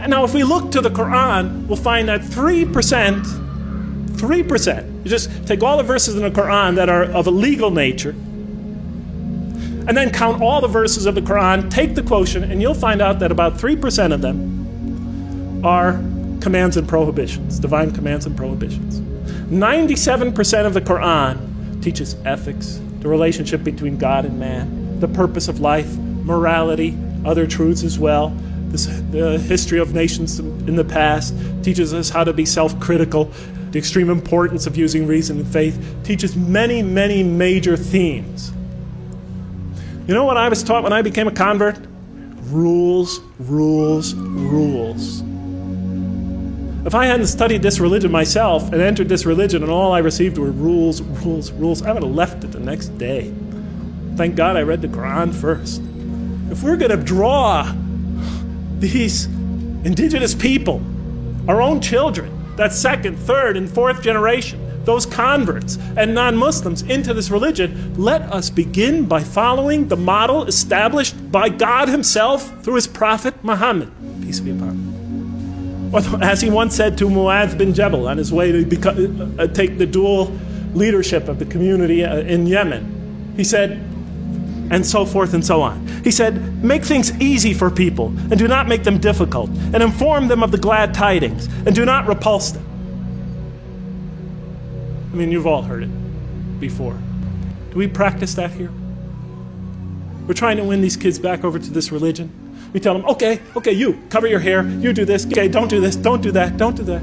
And now if we look to the Quran, we'll find that 3%, you just take all the verses in the Quran that are of a legal nature, and then count all the verses of the Quran, take the quotient, and you'll find out that about 3% of them are commands and prohibitions, divine commands and prohibitions. 97% of the Quran teaches ethics, the relationship between God and man, the purpose of life, morality, other truths as well. The history of nations in the past teaches us how to be self-critical, the extreme importance of using reason and faith, teaches many, many major themes. You know what I was taught when I became a convert? Rules, rules, rules. If I hadn't studied this religion myself and entered this religion and all I received were rules, rules, rules, I would have left it the next day. Thank God I read the Quran first. If we're going to draw these indigenous people, our own children, that second, third, and fourth generation, those converts and non-Muslims into this religion, let us begin by following the model established by God himself through his prophet Muhammad, peace be upon him. As he once said to Mu'adh bin Jabal on his way to take the dual leadership of the community in Yemen, he said, and so forth and so on. He said, make things easy for people and do not make them difficult, and inform them of the glad tidings and do not repulse them. I mean, you've all heard it before. Do we practice that here? We're trying to win these kids back over to this religion. We tell them, okay, you cover your hair, you do this, okay, don't do this, don't do that, don't do that.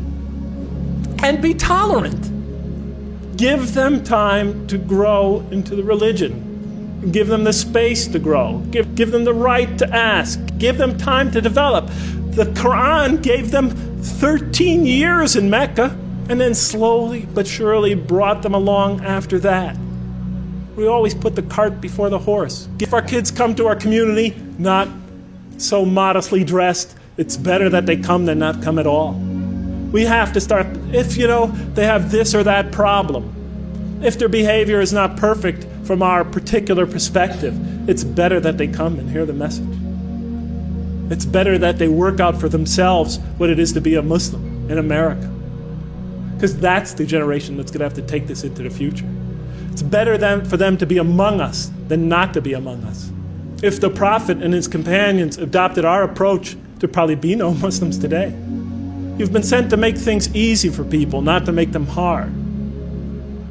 And be tolerant. Give them time to grow into the religion. Give them the space to grow. Give them the right to ask. Give them time to develop. The Quran gave them 13 years in Mecca and then slowly but surely brought them along after that. We always put the cart before the horse. If our kids come to our community not so modestly dressed, it's better that they come than not come at all. We have to start, if they have this or that problem, if their behavior is not perfect from our particular perspective, it's better that they come and hear the message. It's better that they work out for themselves what it is to be a Muslim in America. Because that's the generation that's going to have to take this into the future. It's better for them to be among us than not to be among us. If the Prophet and his companions adopted our approach, there'd probably be no Muslims today. You've been sent to make things easy for people, not to make them hard.